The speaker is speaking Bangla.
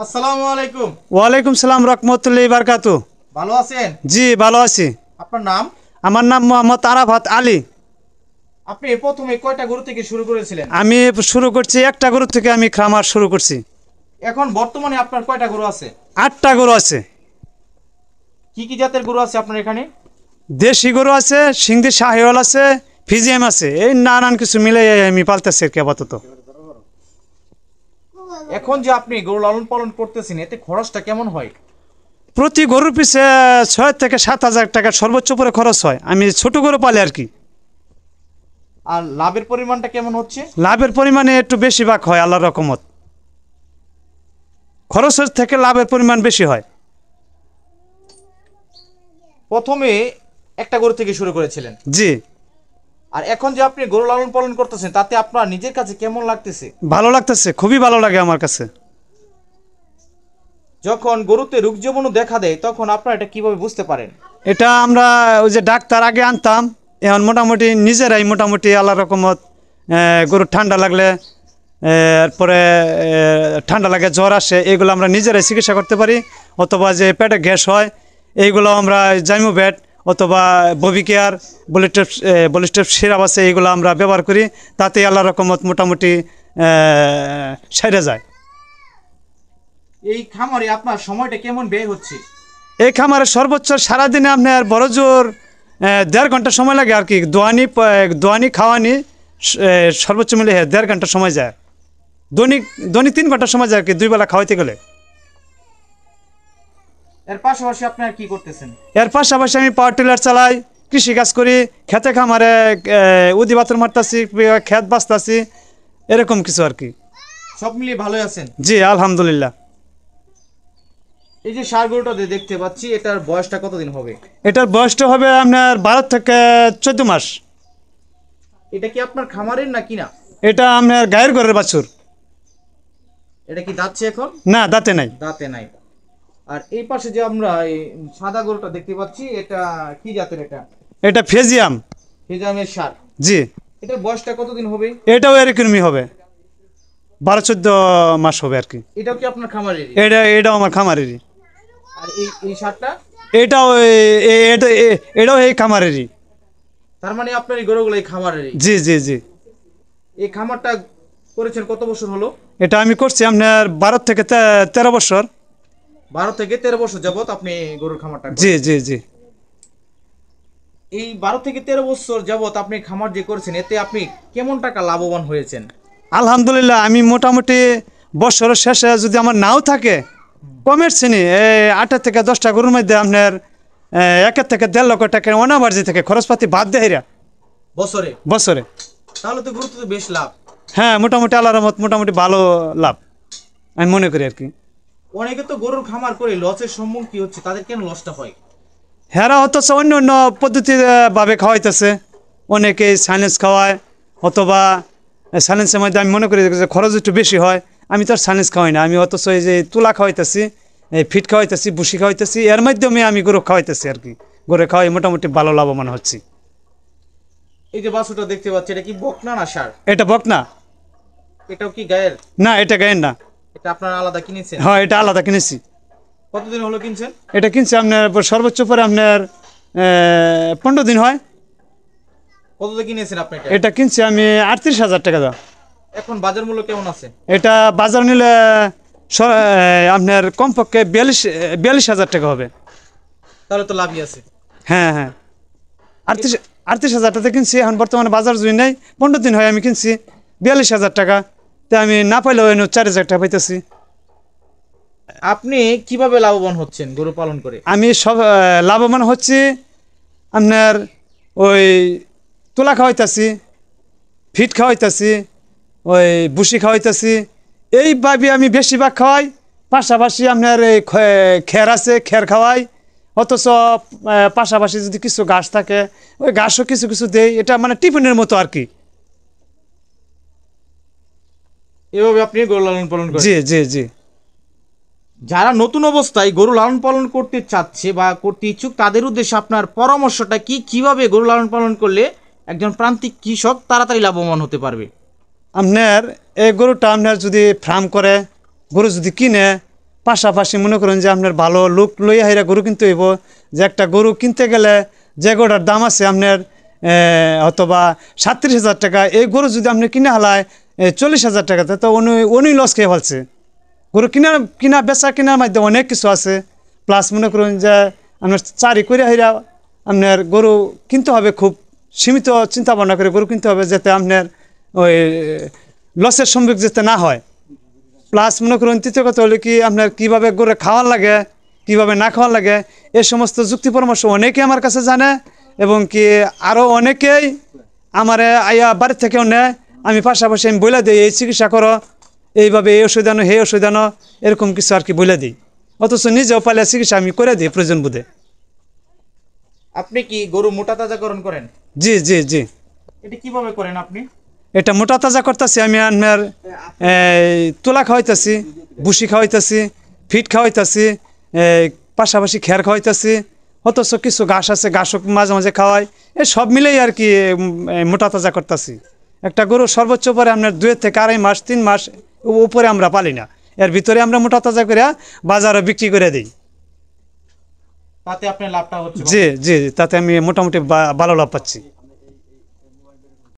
আসসালামু আলাইকুম। ওয়ালাইকুম সালাম রহমতুল্লাহি বারকাতু। ভালো আছেন? জি ভালো আছি। আপনার নাম? আমার নাম মোহাম্মদ আরাফাত আলী। আপনি প্রথমে কয়টা গরু থেকে শুরু করেছিলেন? আমি শুরু করছি একটা গরু থেকে, আমি খামার শুরু করছি। এখন বর্তমানে আপনার কয়টা গরু আছে? 8টা গরু আছে। কি কি জাতের গরু আছে আপনার এখানে? দেশি গরু আছে, সিন্ধি শাহিওয়াল আছে, ফিজিএম আছে, এই নানান কিছু মিলে আমি পালতেছি আর কি আপাতত। এখন যে আপনি গরু লালন পালন করতেছেন এতে খরচটা কেমন হয়? প্রতি গরুর পিছে 6 থেকে 7 হাজার টাকা সর্বোচ্চ করে খরচ হয়। আমি ছোট গরু পালি আর কি। আর লাভের পরিমাণটা কেমন হচ্ছে? লাভের পরিমাণে একটু বেশি ভাগ হয় আল্লাহর রকমত। খরচের থেকে লাভের পরিমাণ বেশি হয়। প্রথমে একটা গরু থেকে শুরু করেছিলেন, জি। আর এখন যে আপনি গরু লালন পালন করতেছেন তাতে আপনার নিজের কাছে কেমন লাগতেছে? ভালো লাগতেছে, খুবই ভালো লাগে আমার কাছে। যখন গরুতে রোগ জীবাণু দেখা দেয় তখন আপনারা এটা কিভাবে বুঝতে পারেন? এটা আমরা ওই যে ডাক্তার আগে আনতাম, এখন মোটামুটি নিজেরাই মোটামুটি আল্লাহ রকমত গরুর ঠান্ডা লাগলে, এরপরে ঠান্ডা লাগে, জ্বর আসে, এগুলো আমরা নিজেরাই চিকিৎসা করতে পারি। অথবা যে পেটে গ্যাস হয় এইগুলো আমরা জাইমোভেট অথবা ববিকেয়ার, বলিস্টেপ সিরাপ আছে, এইগুলো আমরা ব্যবহার করি। তাতে আল্লাহ রকমত মোটামুটি সেরে যায়। এই খামারে আপনার সময়টা কেমন ব্যয় হচ্ছে? এই খামারে সর্বোচ্চ সারাদিনে আপনার বড় জোর 1.5 ঘন্টা সময় লাগে আর কি। দোয়ানি খাওয়ানি সর্বোচ্চ মিলে 1.5 ঘন্টা সময় যায়। দৈনিক 3 ঘন্টা সময় যায় আর কি, 2 বেলা খাওয়াইতে গেলে। এর পাশাপাশি আপনারা কি করতেছেন? এর পাশাপাশি আমি পাওয়ার টিলার চালাই, কৃষিকাজ করি, খেতে খামারে উদি বাতর মারতাছি, খেত বাঁচতাছি, এরকম কিছু আর কি। সব মিলিয়ে ভালোই আছেন? জি আলহামদুলিল্লাহ। এই যে ষাঁড় গরুটা দেখতে পাচ্ছি, এটার বয়সটা কতদিন হবে? এটার বয়সটা হবে আপনার 12 থেকে 14 মাস। এটা কি আপনার খামারের না কিনা? এটা আপনার গায়ের ঘরের বাছুর। এটা কি দাঁতছে এখন? না, দাঁতে নাই। দাঁতে নাই। আর এই পাশে যে আমরা এই সাদা গরুটা দেখতে পাচ্ছি, এটা কি জাতের? এটা এটা ফেজিয়াম। ফিজামের ষাঁড়। জি। এটার বয়সটা কতদিন হবে? এটাও এরকমই হবে, 12-14 মাস হবে আর কি। এটাও কি আপনার খামারের? এটাও আমার খামারেরই। আর এই এই ষাঁড়টা? এটাও এটাও এই খামারেরই। তার মানে আপনার এই গরুগুলো এই খামারেরই? জি জি জি। এই খামারটা করেছেন কত বছর হলো? এটা আমি করছি আপনার 12 থেকে 13 বছর। 12 থেকে 13 বছর যাবত আপনি গরুর খামারটা জি করেছেন। জি জি। এই 12 থেকে 13 বছর যাবত আপনি খামার যে করেছেন এতে আপনি কেমন টাকা লাভবান হয়েছেন? আলহামদুলিল্লাহ, আমি মোটামুটি বছরের শেষে যদি আমার নাও থাকে, কমের শ্রেণী 8 থেকে 10টা গরুর মধ্যে আপনার 1 থেকে 1.5 লক্ষ টাকা অনাবার্জি থেকে খরচপাতি বাদ দেয় বছরে? বছরে। তাহলে তো গরুতে তো বেশ লাভ। হ্যাঁ, মোটামুটি আল্লাহর রহমত মোটামুটি ভালো লাভ আমি মনে করি আর কি। অনেকে তো গরুর খামার করে লসের সম্মুখীন হচ্ছে, তাদের কেন লসটা হয়? হেরা অথচ অন্য অন্য পদ্ধতিভাবে খাওয়াইতেছে। অনেকে সাইলেন্স খাওয়ায়, অথবা সাইলেন্সের মধ্যে আমি মনে করি যে খরচ একটু বেশি হয়। আমি তো আর সাইলেন্স খাওয়াই না, আমি অথচ এই যে তুলা খাওয়াইতেছি, এই ফিট খাওয়াইতেছি, বুসি খাওয়াইতেছি, এর মাধ্যমে আমি গরু খাওয়াইতেছি আর কি। গরু খাওয়াই মোটামুটি ভালো লাভবান হচ্ছি। এই যে বাছুরটা দেখতে পাচ্ছি, এটা কি বকনা না ষাঁড়? এটা বকনা। এটাও কি গায়ের? না, এটা গায়ের না। এটা আপনারা আলাদা কিনেছেন? হ্যাঁ, এটা আলাদা কিনেছি। কতদিন হলো কিনছেন? এটা কিনছি আপনার সর্বোচ্চ পরে আপনার 15 দিন হয়। কতদিন কিনেছেন আপনি এটা? এটা কিনছি আমি 38,000 টাকা দাম। এখন বাজার মূল্য কেমন আছে? এটা বাজার নিলে আপনার কমপক্ষে 42,000 টাকা হবে। তাহলে তো লাভই আছে। হ্যাঁ হ্যাঁ, 38,000 টাকা কিনছি। এখন বর্তমানে বাজার জুই নেই, 15 দিন হয় আমি কিনছি 42,000 টাকা। তো আমি না পাইলেও 4,000 টাকা পাইতেছি। আপনি কিভাবে লাভবান হচ্ছেন গরু পালন করে? আমি সব লাভবান হচ্ছি আপনার ওই তুলা খাওয়াইতেছি, ফিট খাওয়াইতেছি, ওই বুসি খাওয়াইতেছি, এইভাবে আমি বেশিরভাগ খাওয়াই। পাশাপাশি আপনার এই খের আছে, খের খাওয়াই। অথচ পাশাপাশি যদি কিছু ঘাস থাকে ওই ঘাসও কিছু কিছু দেই। এটা মানে টিফিনের মতো আর কি। এভাবে আপনি গরু লালন পালন করেন? জি জি জি। যারা নতুন অবস্থায় গরু লালন পালন করতে চাচ্ছে বা করতে ইচ্ছুক তাদের উদ্দেশ্যে আপনার পরামর্শটা কি? কিভাবে গরু লালন পালন করলে একজন প্রান্তিক কৃষক তাড়াতাড়ি লাভবান হতে পারবে? আপনার এই গরুটা আপনার যদি ফার্ম করে, গরু যদি কিনে, পাশাপাশি মনে করেন যে আপনার ভালো লোক লইয়া হাইরা গরু কিনতে হইব। যে একটা গরু কিনতে গেলে যে গরুটার দাম আছে আপনার অথবা 37,000 টাকা, এই গরু যদি আপনি কিনে হালায় 40,000 টাকাতে, তো উনি লস খেয়ে ফেলছে। গরু কিনা বেচা কেনার মাধ্যমে অনেক কিছু আছে। প্লাস মনে করুন যে আপনার চারি করে হাইরা আপনার গরু কিনতে হবে, খুব সীমিত চিন্তা ভাবনা করে গরু কিনতে হবে, যাতে আপনার ওই লসের সম্মুখীন যাতে না হয়। প্লাস মনে করুন তৃতীয় কথা হলো কি, আপনার কীভাবে গরু খাওয়ার লাগে, কীভাবে না খাওয়ার লাগে, এই সমস্ত যুক্তি পরামর্শ অনেকেই আমার কাছে জানে, এবং কি আরও অনেকেই আমারে আইয়া বাড়ি থেকেও নেয়। আমি পাশাপাশি আমি বলে দিই, এই চিকিৎসা করো, এইভাবে এই ওষুধ আনো, হে ওষুধ আনো, এরকম কিছু আর কি বলে দিই। অথচ নিজেও পালে চিকিৎসা আমি করে দিই প্রয়োজন বোধে। আপনি কি গরু মোটা তাজাকরণ করেন? জি জি জি। এটা কিভাবে করেন আপনি? এটা মোটা তাজা করতেছি আমি। আপনার তুলা খাওয়াইতেছি, ভুসি খাওয়াইতেছি, ফিট খাওয়াইতেছি, পাশাপাশি খের খাওয়াইতেছি। অথচ কিছু ঘাস আছে, ঘাসও মাঝে মাঝে খাওয়াই। এই সব মিলেই আর কি মোটা তাজা করতেছি। একটা গরু সর্বোচ্চ পরে আপনার 2 থেকে 2.5 মাস 3 মাস উপরে আমরা পালি না, এর ভিতরে আমরা মোটা তাজা করে বাজারে বিক্রি করে দিই। তাতে আপনার লাভটা হচ্ছে? জি জি, তাতে আমি মোটামুটি ভালো লাভ পাচ্ছি।